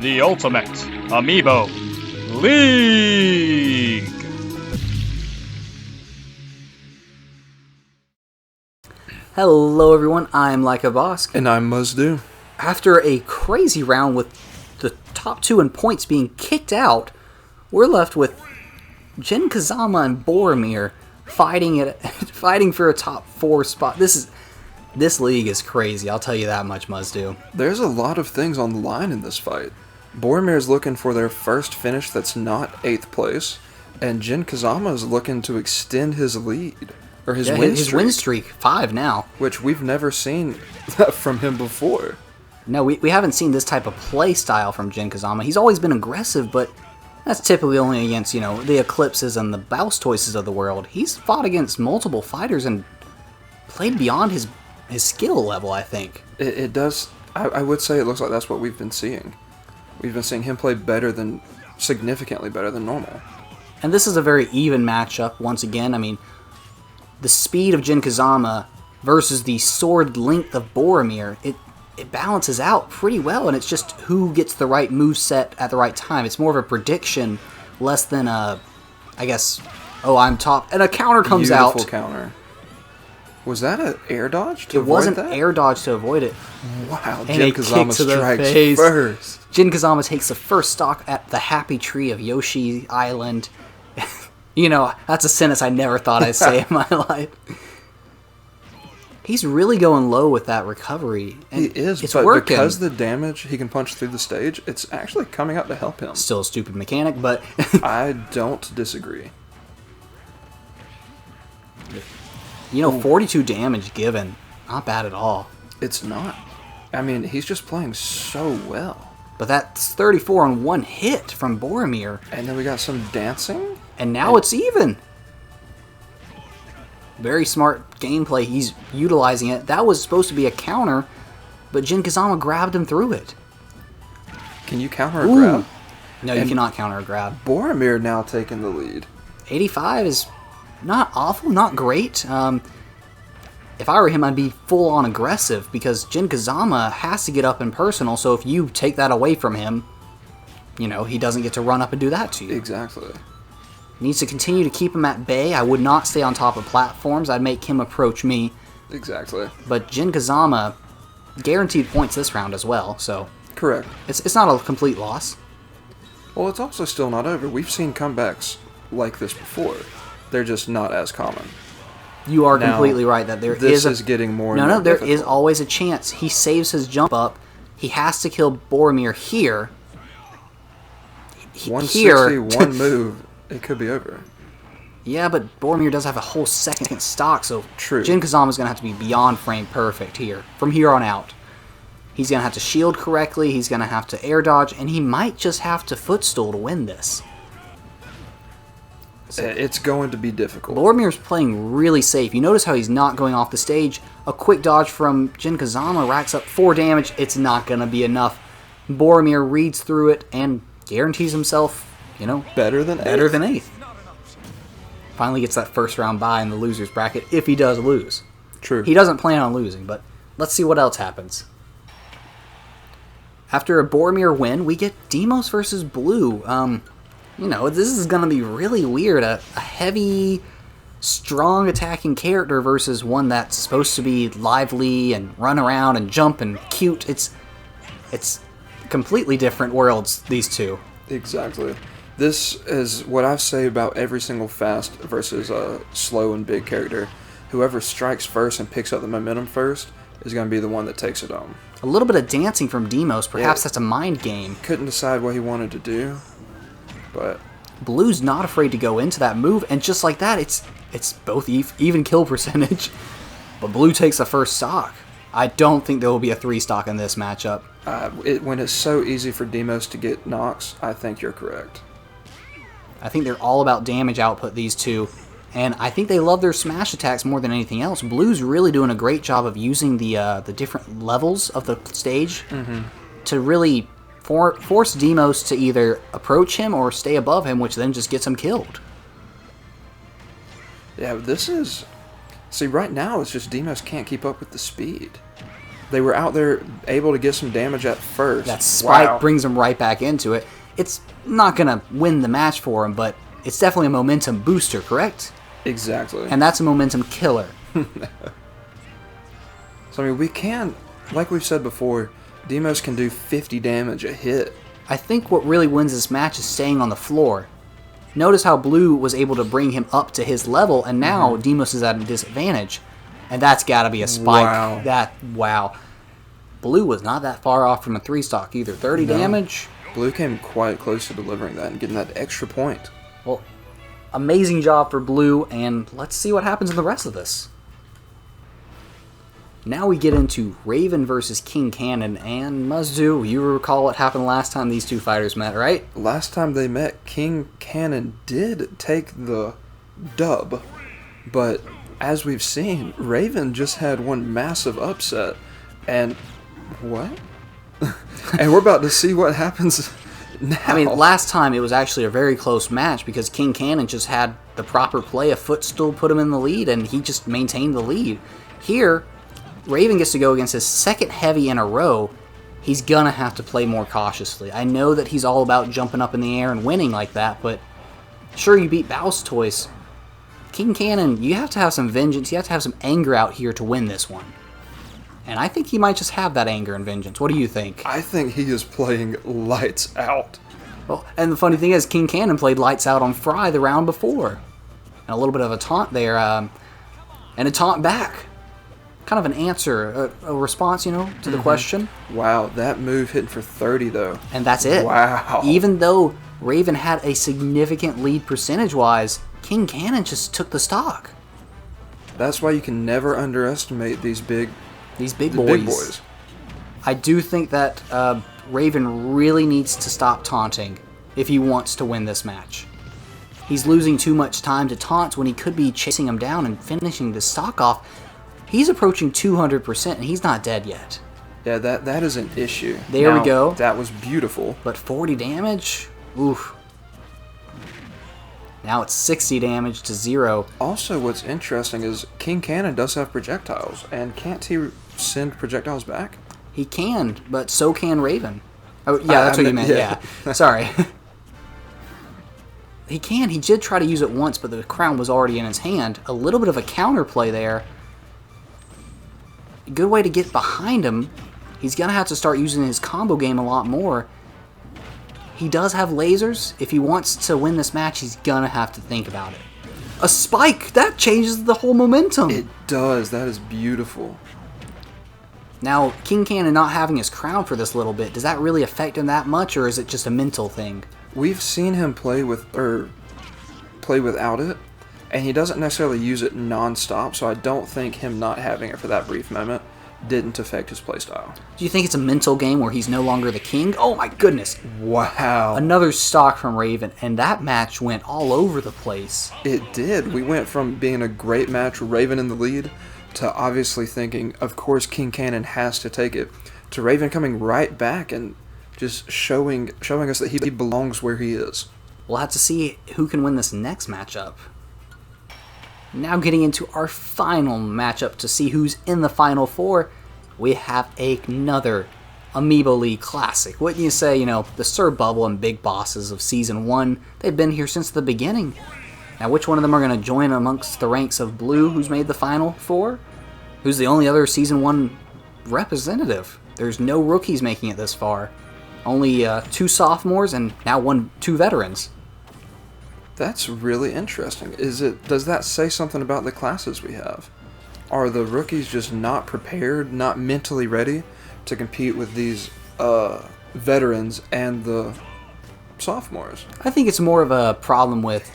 the Ultimate Amiibo League. Hello everyone, I'm Leica Bosk. And I'm Muzdu. After a crazy round with the top two in points being kicked out, we're left with Jin Kazama and Boromir fighting for a top 4 spot. This league is crazy, I'll tell you that much, Muzdu. There's a lot of things on the line in this fight. Boromir's looking for their first finish that's not 8th place, and Jin Kazama's looking to extend his lead. Or his win streak. 5 now. Which we've never seen from him before. No, we haven't seen this type of play style from Jin Kazama. He's always been aggressive, but that's typically only against, the Eclipses and the Blastoises of the world. He's fought against multiple fighters and played beyond his skill level, I think. It does. I would say it looks like that's what we've been seeing. We've been seeing him play significantly better than normal. And this is a very even matchup, once again. I mean, the speed of Jin Kazama versus the sword length of Boromir, it balances out pretty well, and it's just who gets the right move set at the right time. It's more of a prediction, less than I'm top, and a counter comes out. Beautiful counter. Was that an air dodge to avoid that? It wasn't that? Air dodge to avoid it. Wow, And Jin Kazama strikes first. Jin Kazama takes the first stock at the happy tree of Yoshi Island. That's a sentence I never thought I'd say in my life. He's really going low with that recovery. And he is, it's but working. Because the damage he can punch through the stage, it's actually coming out to help him. Still a stupid mechanic, but... I don't disagree. 42 damage given. Not bad at all. It's not. I mean, he's just playing so well. But that's 34 on one hit from Boromir. And then we got some dancing. And now it's even. Very smart gameplay. He's utilizing it. That was supposed to be a counter, but Jin Kazama grabbed him through it. Can you counter a grab? No, you cannot counter a grab. Boromir now taking the lead. 85 is not awful, not great. If I were him, I'd be full-on aggressive, because Jin Kazama has to get up in personal, so if you take that away from him, he doesn't get to run up and do that to you. Exactly. Needs to continue to keep him at bay. I would not stay on top of platforms. I'd make him approach me. Exactly. But Jin Kazama guaranteed points this round as well, so... Correct. It's not a complete loss. Well, it's also still not over. We've seen comebacks like this before. They're just not as common. You are completely right that this is getting more and more there difficult. is always a chance. He saves his jump up. He has to kill Boromir here. 160, one move, it could be over. Yeah, but Boromir does have a whole second stock, so True. Jin Kazama's going to have to be beyond frame perfect here, from here on out. He's going to have to shield correctly, he's going to have to air dodge, and he might just have to footstool to win this. It's going to be difficult. Boromir's playing really safe. You notice how he's not going off the stage. A quick dodge from Jin Kazama racks up 4 damage. It's not going to be enough. Boromir reads through it and guarantees himself, better than 8th. Finally gets that first round bye in the loser's bracket, if he does lose. True. He doesn't plan on losing, but let's see what else happens. After a Boromir win, we get Deimos versus Blue. This is going to be really weird. A heavy, strong attacking character versus one that's supposed to be lively and run around and jump and cute. It's completely different worlds, these two. Exactly. This is what I say about every single fast versus slow and big character. Whoever strikes first and picks up the momentum first is going to be the one that takes it home. A little bit of dancing from Deimos. Perhaps that's a mind game. Couldn't decide what he wanted to do. But Blue's not afraid to go into that move, and just like that, it's both even kill percentage. But Blue takes the first stock. I don't think there will be a 3 stock in this matchup. When it's so easy for Deimos to get knocks, I think you're correct. I think they're all about damage output, these two, and I think they love their smash attacks more than anything else. Blue's really doing a great job of using the different levels of the stage to really force Deimos to either approach him or stay above him, which then just gets him killed. Yeah, this is... See, right now it's just Deimos can't keep up with the speed. They were out there able to get some damage at first. That spike brings them right back into it. It's not going to win the match for him, but it's definitely a momentum booster, correct? Exactly. And that's a momentum killer. So, I mean, we can, like we've said before, Deimos can do 50 damage a hit. I think what really wins this match is staying on the floor. Notice how Blue was able to bring him up to his level, and now Deimos is at a disadvantage. And that's got to be a spike. Wow. Blue was not that far off from a 3-stock either. 30 damage. Blue came quite close to delivering that and getting that extra point. Well, amazing job for Blue, and let's see what happens in the rest of this. Now we get into Raven versus King Cannon, and Muzdu, you recall what happened last time these two fighters met, right? Last time they met, King Cannon did take the dub, but as we've seen, Raven just had one massive upset, and what? And we're about to see what happens now. I mean, last time it was actually a very close match because King Cannon just had the proper play, a footstool put him in the lead, and he just maintained the lead. Here, Raven gets to go against his second heavy in a row. He's gonna have to play more cautiously. I know that he's all about jumping up in the air and winning like that, but sure, you beat Blastoise. King Cannon, you have to have some vengeance. You have to have some anger out here to win this one. And I think he might just have that anger and vengeance. What do you think? I think he is playing lights out. Well, and the funny thing is, King Cannon played lights out on Fry the round before. And a little bit of a taunt there, and a taunt back. Kind of an answer, a response, to the question. Wow, that move hitting for 30, though. And that's it. Wow. Even though Raven had a significant lead percentage-wise, King Cannon just took the stock. That's why you can never underestimate these big boys. I do think that Raven really needs to stop taunting if he wants to win this match. He's losing too much time to taunt when he could be chasing him down and finishing the stock off. He's approaching 200% and he's not dead yet. Yeah, that is an issue. There we go. That was beautiful. But 40 damage? Oof. Now it's 60 damage to 0. Also, what's interesting is King Cannon does have projectiles, and can't he send projectiles back? He can, but so can Raven. Oh, yeah, that's what you meant, yeah. Sorry. He can. He did try to use it once, but the crown was already in his hand. A little bit of a counterplay there. Good way to get behind him. He's going to have to start using his combo game a lot more. He does have lasers. If he wants to win this match, he's going to have to think about it. A spike! That changes the whole momentum. It does. That is beautiful. Now, King Cannon not having his crown for this little bit, does that really affect him that much, or is it just a mental thing? We've seen him play without it, and he doesn't necessarily use it non-stop, so I don't think him not having it for that brief moment didn't affect his playstyle. Do you think it's a mental game where he's no longer the king? Oh my goodness. Wow. Another stock from Raven, and that match went all over the place. It did. We went from being a great match, Raven in the lead, to obviously thinking, of course, King Cannon has to take it, to Raven coming right back and just showing us that he belongs where he is. We'll have to see who can win this next matchup. Now getting into our final matchup to see who's in the Final Four, we have another Amiibo League Classic. Wouldn't you say, the Sir Bubble and Big Bosses of Season 1, they've been here since the beginning. Now which one of them are going to join amongst the ranks of Blue, who's made the Final Four? Who's the only other Season 1 representative? There's no rookies making it this far. Only 2 sophomores and now 2 veterans. That's really interesting. Does that say something about the classes we have? Are the rookies just not prepared, not mentally ready to compete with these veterans and the sophomores? I think it's more of a problem with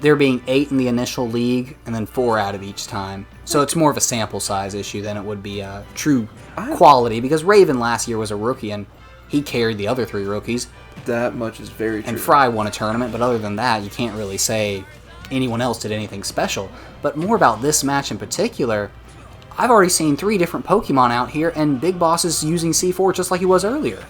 there being 8 in the initial league and then 4 out of each time. So it's more of a sample size issue than it would be a true quality, because Raven last year was a rookie and he carried the other 3 rookies. That much is very true. And Fry won a tournament, but other than that, you can't really say anyone else did anything special. But more about this match in particular, I've already seen 3 different Pokemon out here, and Big Boss is using C4 just like he was earlier.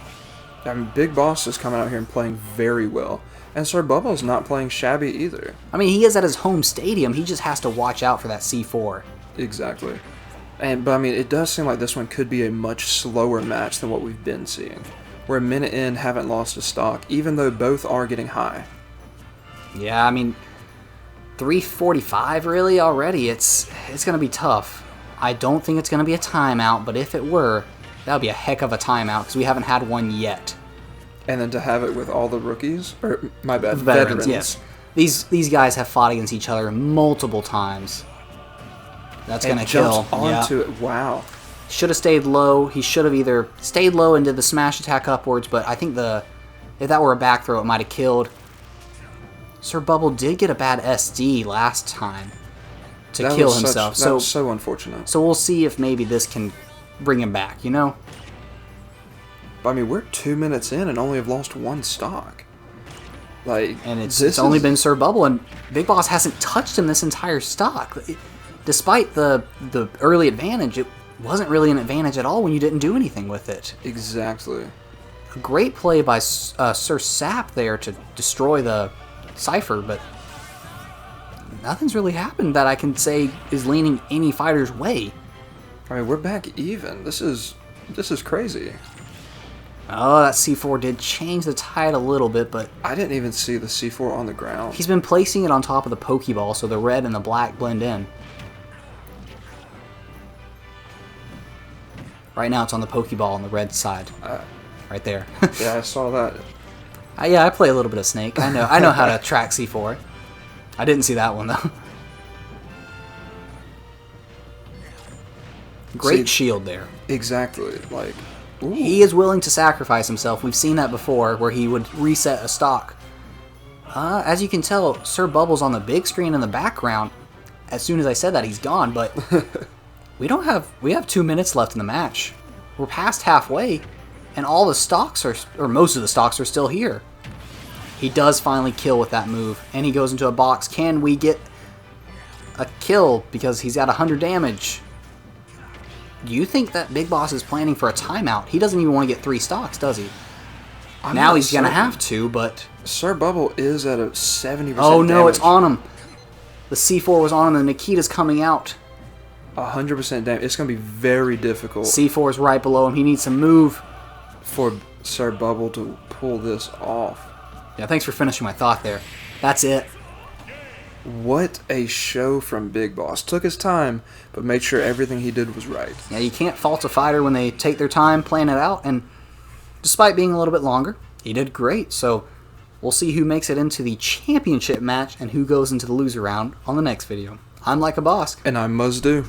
I mean, Big Boss is coming out here and playing very well. And Sir Bubble's not playing shabby either. I mean, he is at his home stadium. He just has to watch out for that C4. Exactly. But I mean, it does seem like this one could be a much slower match than what we've been seeing. We're a minute in, haven't lost a stock, even though both are getting high. Yeah, I mean, 3:45 really already. It's going to be tough. I don't think it's going to be a timeout, but if it were, that would be a heck of a timeout because we haven't had one yet. And then to have it with all the rookies, or my bad, veterans. Yes, these guys have fought against each other multiple times. That's going to kill. Onto it. Wow. Should have stayed low. He should have either stayed low and did the smash attack upwards, but I think if that were a back throw, it might have killed. Sir Bubble did get a bad SD last time to kill himself. That was so unfortunate. So we'll see if maybe this can bring him back, you know? I mean, we're 2 minutes in and only have lost one stock. And it's only been Sir Bubble, and Big Boss hasn't touched him this entire stock. Despite the early advantage, it wasn't really an advantage at all when you didn't do anything with it. Exactly. A great play by Sir Sap there to destroy the Cypher, but nothing's really happened that I can say is leaning any fighter's way. I mean, we're back even. This is crazy. Oh, that C4 did change the tide a little bit, but I didn't even see the C4 on the ground. He's been placing it on top of the Pokeball, so the red and the black blend in. Right now it's on the Pokeball on the red side. Right there. Yeah, I saw that. Yeah, I play a little bit of Snake. I know how to track C4. I didn't see that one, though. Great shield there. Exactly. Ooh. He is willing to sacrifice himself. We've seen that before, where he would reset a stock. As you can tell, Sir Bubble's on the big screen in the background. As soon as I said that, he's gone, but we have 2 minutes left in the match. We're past halfway, and all the stocks or most of the stocks are still here. He does finally kill with that move, and he goes into a box. Can we get a kill because he's at 100 damage? Do you think that Big Boss is planning for a timeout? He doesn't even want to get 3 stocks, does he? Now he's going to have to, but Sir Bubble is at a 70% Oh no, damage. It's on him. The C4 was on him, and Nikita's coming out. 100% damage. It's going to be very difficult. C4 is right below him. He needs to move. For Sir Bubble to pull this off. Yeah, thanks for finishing my thought there. That's it. What a show from Big Boss. Took his time, but made sure everything he did was right. Yeah, you can't fault a fighter when they take their time, plan it out, and despite being a little bit longer, he did great. So we'll see who makes it into the championship match and who goes into the loser round on the next video. I'm Like a Boss. And I'm Muzdu.